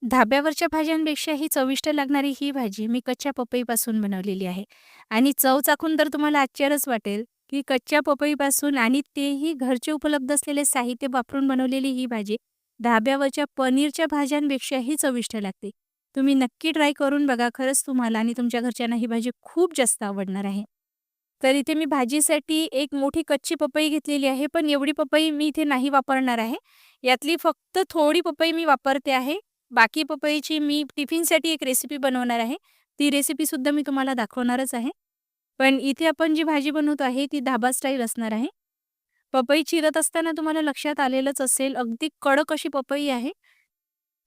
धाब्यावरच्या भाज्यांपेक्षाही चविष्ट लागणारी ही भाजी मी कच्च्या पपईपासून बनवलेली आहे. आणि चव चाखून तर तुम्हाला आश्चर्यच वाटेल, की कच्च्या पपईपासून आणि तेही घरचे उपलब्ध असलेले साहित्य वापरून बनवलेली ही भाजी धाब्यावरच्या पनीरच्या भाज्यांपेक्षाही चविष्ट लागते. तुम्ही नक्की ट्राय करून बघा. खरंच तुम्हाला आणि तुमच्या घरच्यांना ही भाजी खूप जास्त आवडणार आहे. तर इथे मी भाजीसाठी एक मोठी कच्ची पपई घेतलेली आहे, पण एवढी पपई मी इथे नाही वापरणार आहे. यातली फक्त थोडी पपई मी वापरते आहे. बाकी पपईची मी टिफिनसाठी एक रेसिपी बनवणार आहे. ती रेसिपीसुद्धा मी तुम्हाला दाखवणारच आहे. पण इथे आपण जी भाजी बनवतो आहे ती धाबा स्टाईल असणार आहे. पपई चिरत असताना तुम्हाला लक्षात आलेलंच असेल, अगदी कडक अशी पपई आहे.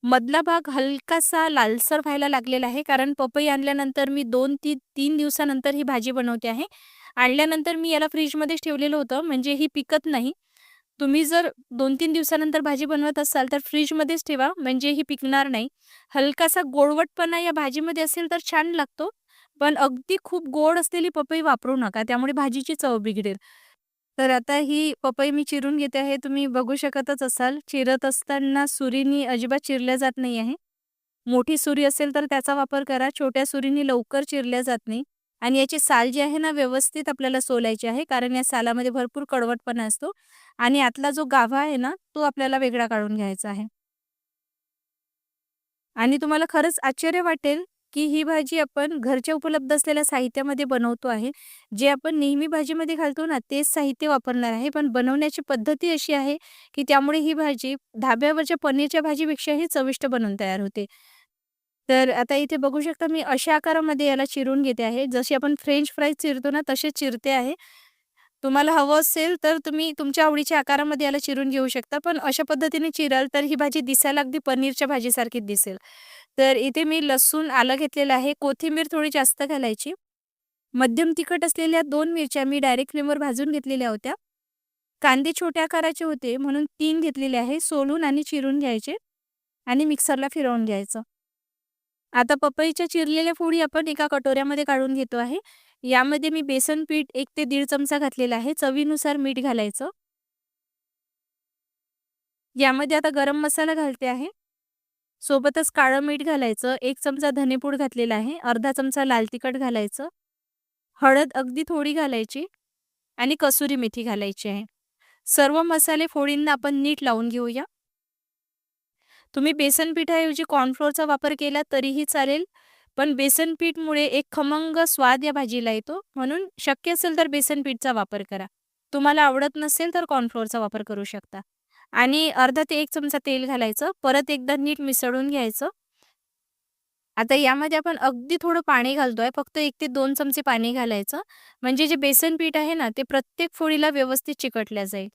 मधला भाग हलकासा लालसर व्हायला लागलेला आहे, कारण पपई आणल्यानंतर मी 2 ती 3 दिवसानंतर ही भाजी बनवते आहे. आणल्यानंतर मी याला फ्रिजमध्येच ठेवलेलं होतं, म्हणजे ही पिकत नाही. तुम्ही जर 2-3 दिवसानंतर भाजी बनवत असाल, तर फ्रिजमध्येच ठेवा, म्हणजे ही पिकणार नाही. हलकासा गोडवटपणा या भाजीमध्ये असेल तर छान लागतो, पण अगदी खूप गोड असलेली पपई वापरू नका, त्यामुळे भाजीची चव बिघडेल. तर आता ही पपई मी चिरून घेते आहे. तुम्ही बघू शकतच असाल, चिरत असताना सुरीनी अजिबात चिरल्या जात नाही आहे. मोठी सुरी असेल तर त्याचा वापर करा. छोट्या सुरीनी लवकर चिरल्या जात नाही. आणि याची साल जी आहे ना, व्यवस्थित आपल्याला सोलायची आहे, कारण या सालामध्ये भरपूर कडवटपणा असतो आणि आतला जो गाभा आहे ना, तो आपल्याला वेगळा काढून घ्यायचा आहे. आणि तुम्हाला खरंच आश्चर्य वाटेल, की ही भाजी आपण घरच्या उपलब्ध असलेल्या साहित्यामध्ये बनवतो आहे. जे आपण नेहमी भाजीमध्ये घालतो ना, तेच साहित्य वापरणार आहे. पण बनवण्याची पद्धती अशी आहे, की त्यामुळे ही भाजी धाब्यावरच्या पनीरच्या भाजीपेक्षाही चविष्ट बनून तयार होते. तर आता इथे बघू शकता मी अशा आकारामध्ये याला चिरून घेते आहे. जशी आपण फ्रेंच फ्राईज चिरतो ना, तसे चिरते आहे. तुम्हाला हवं असेल तर तुम्ही तुमच्या आवडीच्या आकारामध्ये याला चिरून घेऊ शकता. पण अशा पद्धतीने चिराल तर ही भाजी दिसायला अगदी पनीरच्या भाजीसारखीच दिसेल. तर इथे मी लसूण, आलं घेतलेलं आहे. कोथिंबीर थोडी जास्त घालायची. मध्यम तिखट असलेल्या 2 मिरच्या मी डायरेक्ट फ्लेमवर भाजून घेतलेल्या होत्या. कांदे छोट्या आकाराचे होते म्हणून 3 घेतलेले आहे. सोलून आणि चिरून घ्यायचे आणि मिक्सरला फिरवून घ्यायचं. आता पपईच्या चिरलेल्या फोडी आपण एका कटोऱ्यामध्ये काढून घेतो आहे. यामध्ये मी बेसन पीठ 1 ते दीड चमचा घातलेला आहे. चवीनुसार मीठ घालायचं. यामध्ये आता गरम मसाला घालते आहे. सोबतच काळं मीठ घालायचं. 1 चमचा धनेपूड घातलेला आहे. अर्धा चमचा लाल तिखट घालायचं. हळद अगदी थोडी घालायची आणि कसुरी मेथी घालायची आहे. सर्व मसाले फोडींना आपण नीट लावून घेऊया. तुम्ही बेसन पिठाऐवजी कॉर्नफ्लोअरचा वापर केला तरीही चालेल. पण बेसन पीठमुळे एक खमंग स्वाद या भाजीला येतो. म्हणून शक्य असेल तर बेसन पीठचा वापर करा. तुम्हाला आवडत नसेल तर कॉर्नफ्लोअरचा वापर करू शकता. आणि अर्धा ते 1 चमचा तेल घालायचं. परत एकदा नीट मिसळून घ्यायचं. आता यामध्ये आपण अगदी थोडं पाणी घालतोय. फक्त 1 ते 2 चमचे पाणी घालायचं. म्हणजे जे बेसन पीठ आहे ना, ते प्रत्येक फोडीला व्यवस्थित चिकटल्या जाईल.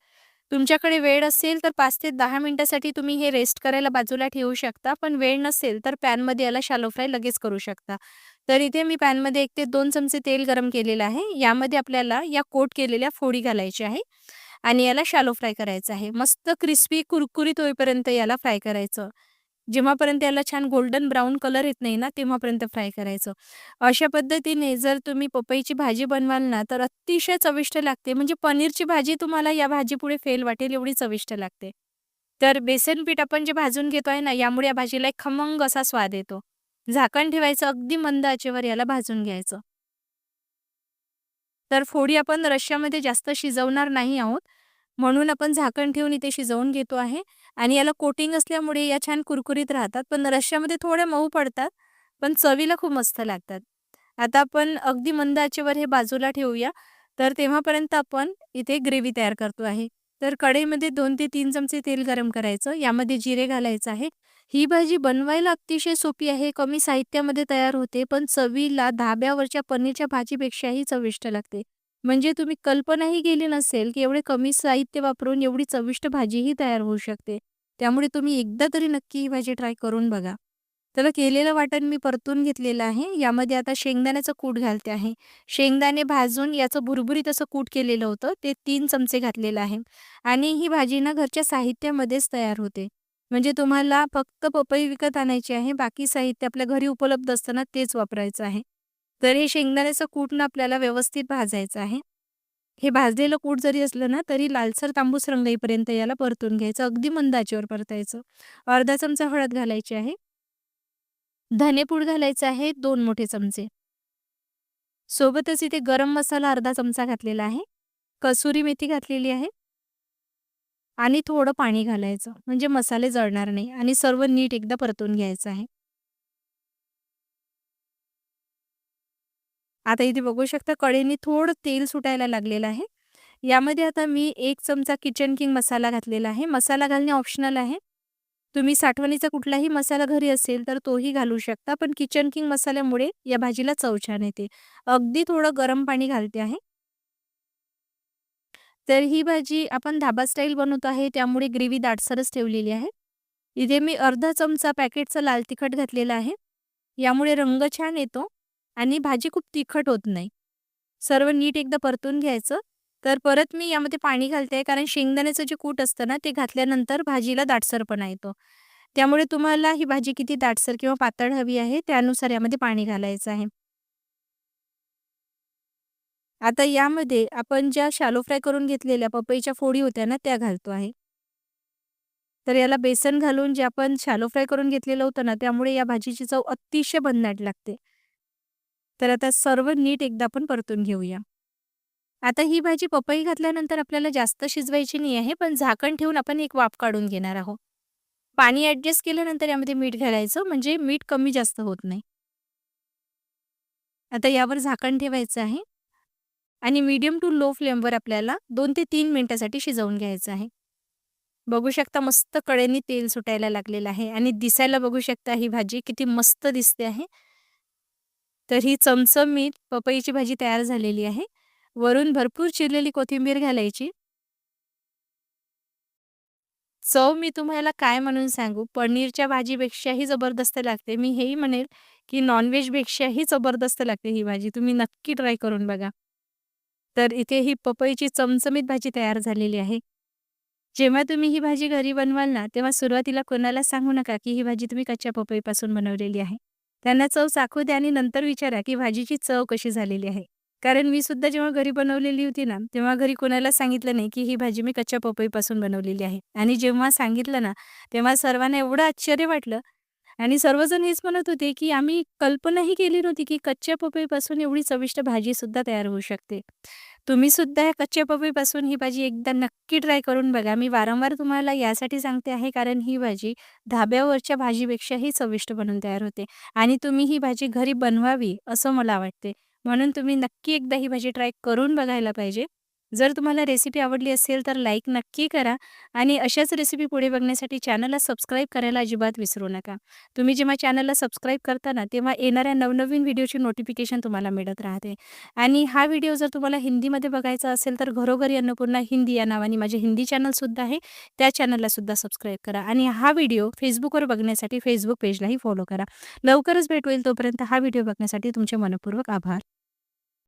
तुमच्याकडे वेळ असेल तर 5 ते 10 मिनिटासाठी तुम्ही हे रेस्ट करायला बाजूला ठेवू शकता. पण वेळ नसेल तर पॅनमध्ये याला शॅलो फ्राय लगेच करू शकता. तर इथे मी पॅनमध्ये 1 ते 2 चमचे तेल गरम केलेलं आहे. यामध्ये आपल्याला या कोट केलेल्या फोडी घालायच्या आहे आणि याला शॅलो फ्राय करायचं आहे. मस्त क्रिस्पी कुरकुरीत होईपर्यंत याला फ्राय करायचं. जेव्हापर्यंत याला छान गोल्डन ब्राउन कलर येत नाही ना, तेव्हापर्यंत फ्राय करायचं. अशा पद्धतीने जर तुम्ही पपईची भाजी बनवाल ना, तर अतिशय चविष्ट लागते. म्हणजे पनीरची भाजी तुम्हाला या भाजीपुढे फेल वाटेल एवढी चविष्ट लागते. तर बेसन पीठ आपण जे भाजून घेतो आहे ना, यामुळे या भाजीला एक खमंग असा स्वाद येतो. झाकण ठेवायचं, अगदी मंद आचेवर याला भाजून घ्यायचं. तर फोडी आपण रश्श्यामध्ये जास्त शिजवणार नाही आहोत. म्हणून आपण झाकण ठेवून इथे शिजवून घेतो आहे आणि याला कोटिंग असल्यामुळे या छान कुरकुरीत राहतात. पण रश्श्यामध्ये थोड्या मऊ पडतात, पण चवीला खूप मस्त लागतात. आता आपण अगदी मंद आचेवर हे बाजूला ठेवूया. तर तेव्हापर्यंत आपण इथे ग्रेव्ही तयार करतो आहे. तर कढईमध्ये 2 ते 3 चमचे तेल गरम करायचं. यामध्ये जिरे घालायचं आहे. ही भाजी बनवायला अतिशय सोपी आहे. कमी साहित्यामध्ये तयार होते, पण चवीला धाब्यावरच्या पनीरच्या भाजीपेक्षाही चविष्ट लागते. म्हणजे तुम्ही कल्पनाही केली नसेल, की एवढे कमी साहित्य वापरून एवढी चविष्ट भाजीही तयार होऊ शकते. त्यामुळे तुम्ही एकदा तरी नक्की ही भाजी ट्राय करून बघा. त्याला केलेलं वाटण मी परतून घेतलेलं आहे. यामध्ये आता शेंगदाण्याचं कूट घालते आहे. शेंगदाणे भाजून याचं भुरभुरीत असं कूट केलेलं होतं, ते 3 चमचे घातलेलं आहे. आणि ही भाजी ना घरच्या साहित्यामध्येच तयार होते. म्हणजे तुम्हाला फक्त पपई विकत आणायची आहे. बाकी साहित्य आपल्या घरी उपलब्ध असताना तेच वापरायचं आहे. तर हे शेंगदाण्याचं कूट ना आपल्याला व्यवस्थित भाजायचं आहे. हे भाजलेलं कूट जरी असलं ना, तरी लालसर तांबूस रंग येईपर्यंत याला परतून घ्यायचं. अगदी मंद आचेवर परतायचं. अर्धा चमचा हळद घालायची आहे. धनेपूड घालायचं आहे 2 मोठे चमचे. सोबतच इथे गरम मसाला अर्धा चमचा घातलेला आहे. कसुरी मेथी घातलेली आहे आणि थोडं पाणी घालायचं म्हणजे मसाले जळणार नाही आणि सर्व नीट एकदा परतून घ्यायचं आहे. आता इथे बघू शकता कढईने थोडं तेल सुटायला लागलेलं आहे. यामध्ये आता मी 1 चमचा किचन किंग मसाला घातलेला आहे. मसाला घालणे ऑप्शनल आहे. तुम्ही साठवणीचा कुठलाही मसाला घरी असेल तर तोही घालू शकता. पण किचन किंग मसाल्यामुळे या भाजीला चव छान येते. अगदी थोडं गरम पाणी घालते आहे. तर ही भाजी आपण धाबा स्टाईल बनवतो आहे त्यामुळे ग्रेव्ही दाटसरच ठेवलेली आहे. इथे मी अर्धा चमचा पॅकेटचं लाल तिखट घातलेलं आहे. यामुळे रंग छान येतो आणि भाजी खूप तिखट होत नाही. सर्व नीट एकदा परतून घ्यायचं. तर परत मी यामध्ये पाणी घालते आहे कारण शेंगदाण्याचं जे कूट असतं ना, ते घातल्यानंतर भाजीला दाटसरपणा येतो. त्यामुळे तुम्हाला ही भाजी किती दाटसर किंवा पातळ हवी आहे, त्यानुसार यामध्ये पाणी घालायचं आहे. आता यामध्ये आपण ज्या शॅलो फ्राय करून घेतलेल्या पपईच्या फोडी होत्या ना, त्या घालतो आहे. तर याला बेसन घालून जे आपण शॅलो फ्राय करून घेतलेलं होतं ना, त्यामुळे या भाजीची चव अतिशय भन्नाट लागते. तर आता सर्व नीट एकदा आपण परतून घेऊया. आता ही भाजी पपई घातल्यानंतर आपल्याला जास्त शिजवायची नाही आहे, पण झाकण ठेवून आपण एक वाफ काढून घेणार आहोत. पाणी ॲडजस्ट केल्यानंतर यामध्ये मीठ घालायचं, म्हणजे मीठ कमी जास्त होत नाही. आता यावर झाकण ठेवायचं आहे आणि मीडियम टू लो फ्लेमवर आपल्याला 2 ते 3 मिनिटासाठी शिजवून घ्यायचं आहे. बघू शकता मस्त कडेने तेल सुटायला लागलेलं आहे आणि दिसायला बघू शकता ही भाजी किती मस्त दिसते आहे. तर ही चमचमीत पपईची भाजी तयार झालेली आहे. वरून भरपूर चिरलेली कोथिंबीर घालायची. चव मी तुम्हाला काय म्हणून सांगू, पनीरच्या भाजीपेक्षाही जबरदस्त लागते. मी हेही म्हणेल, की नॉन-व्हेजपेक्षाही जबरदस्त लागते ही भाजी. तुम्ही नक्की ट्राय करून बघा. तर इथे ही पपईची चमचमीत भाजी तयार झालेली आहे. जेव्हा तुम्ही ही भाजी घरी बनवाल ना, तेव्हा सुरुवातीला कोणाला सांगू नका, की ही भाजी तुम्ही कच्च्या पपईपासून बनवलेली आहे. त्यांना चव चाखू द्या आणि नंतर विचारा, की भाजीची चव कशी झालेली आहे. कारण मी सुद्धा जेव्हा घरी बनवलेली होती ना, तेव्हा घरी कोणाला सांगितलं नाही, की ही भाजी मी कच्च्या पपईपासून बनवलेली आहे. आणि जेव्हा सांगितलं ना, तेव्हा सर्वांना एवढं आश्चर्य वाटलं आणि सर्वजण हेच म्हणत होते, की आम्ही कल्पनाही केली नव्हती, की कच्च्या पपईपासून एवढी चविष्ट भाजीसुद्धा तयार होऊ शकते. तुम्ही सुद्धा या कच्च्या पपईपासून ही भाजी एकदा नक्की ट्राय करून बघा. मी वारंवार तुम्हाला यासाठी सांगते आहे, कारण ही भाजी धाब्यावरच्या भाजीपेक्षाही चविष्ट बनून तयार होते आणि तुम्ही ही भाजी घरी बनवावी असं मला वाटते. म्हणून तुम्ही नक्की एकदा ही भाजी ट्राय करून बघायला पाहिजे. जर तुम्हाला रेसिपी आवडली असेल तर लाईक नक्की करा आणि अशाच रेसिपी पुढे बघण्यासाठी चॅनलला सबस्क्राईब करायला अजिबात विसरू नका. तुम्ही जेव्हा चॅनलला सबस्क्राईब करता ना, तेव्हा येणाऱ्या नवनवीन व्हिडिओची नोटिफिकेशन तुम्हाला मिळत राहते. आणि हा व्हिडिओ जर तुम्हाला हिंदीमध्ये बघायचा असेल तर घरोघरी अन्नपूर्णा हिंदी या नावाने माझे हिंदी चॅनलसुद्धा आहे. त्या चॅनलला सुद्धा सबस्क्राईब करा आणि हा व्हिडिओ Facebookवर बघण्यासाठी Facebook पेजलाही फॉलो करा. लवकरच भेट होईल. तोपर्यंत हा व्हिडिओ बघण्यासाठी तुमचे मनःपूर्वक आभार.